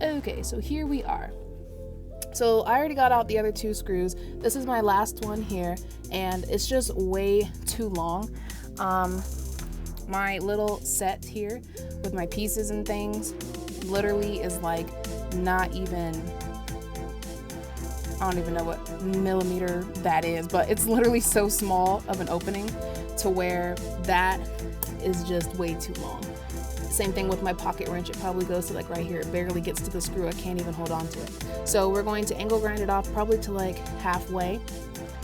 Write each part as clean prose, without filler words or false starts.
Okay, so here we are. So I already got out the other 2 screws. This is my last one here, and it's just way too long. My little set here with my pieces and things literally is like not even, I don't even know what millimeter that is, but it's literally so small of an opening to where that is just way too long. Same thing with my pocket wrench. It probably goes to like right here. It barely gets to the screw. I can't even hold on to it. So we're going to angle grind it off probably to like halfway.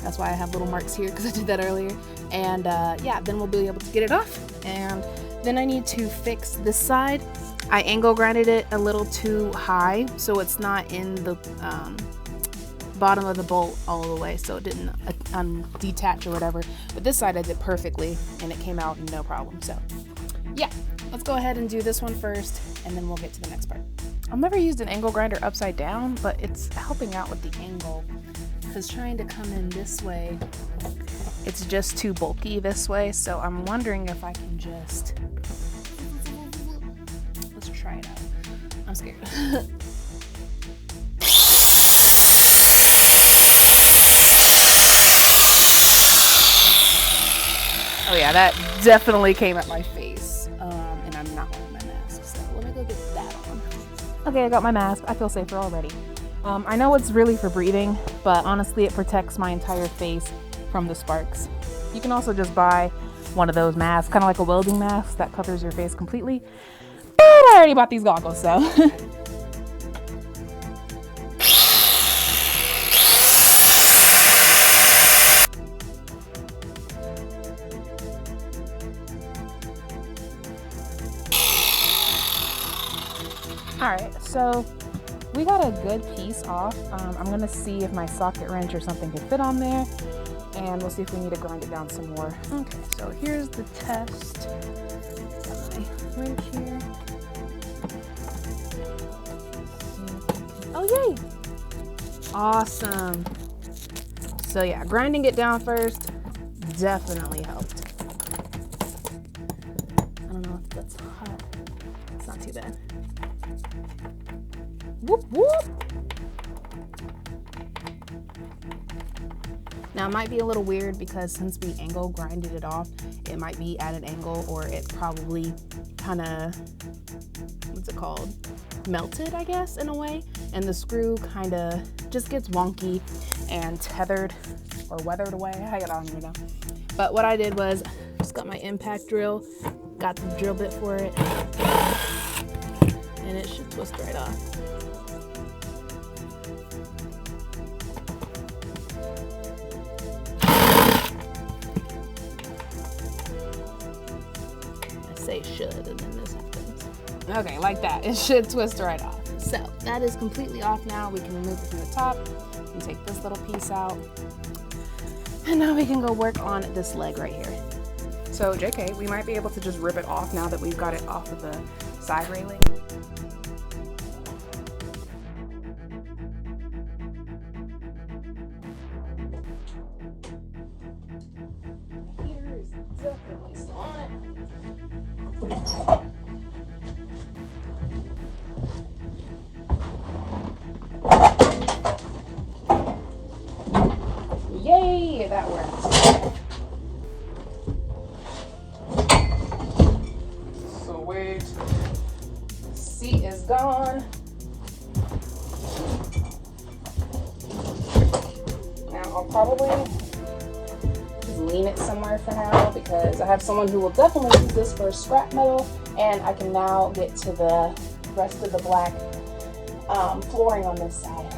That's why I have little marks here, because I did that earlier. And yeah, then we'll be able to get it off. And then I need to fix this side. I angle grinded it a little too high, so it's not in the bottom of the bolt all the way, so it didn't detach or whatever. But this side I did perfectly, and it came out no problem. So yeah, let's go ahead and do this one first, and then we'll get to the next part. I've never used an angle grinder upside down, but it's helping out with the angle, because trying to come in this way, it's just too bulky this way. So I'm wondering if I can just, let's try it out. I'm scared. Oh yeah, that definitely came at my face, and I'm not wearing my mask, so let me go get that on. Okay, I got my mask. I feel safer already. I know it's really for breathing, but honestly it protects my entire face from the sparks. You can also just buy one of those masks, kind of like a welding mask that covers your face completely, but I already bought these goggles, so. Alright, so we got a good piece off. I'm going to see if my socket wrench or something can fit on there, and we'll see if we need to grind it down some more. Okay, so here's the test. Got my wrench here. Oh, yay! Awesome. So yeah, grinding it down first definitely helped. I don't know if that's hot. It's not too bad. Whoop, whoop. Now it might be a little weird because since we angle grinded it off, it might be at an angle, or it probably kind of, what's it called? Melted, I guess, in a way. And the screw kind of just gets wonky and tethered or weathered away. I don't even know. But what I did was just got my impact drill, got the drill bit for it, and it should twist right off. Say should, and then this happens. Okay, like that. It should twist right off. So that is completely off now. We can remove it from the top and take this little piece out. And now we can go work on this leg right here. So JK, we might be able to just rip it off now that we've got it off of the side railing. Heater is definitely still on it. Yay, that worked. So wait, seat is gone. Now I'll probably just lean it somewhere for now, because I have someone who will definitely use this for scrap metal, and I can now get to the rest of the black flooring on this side.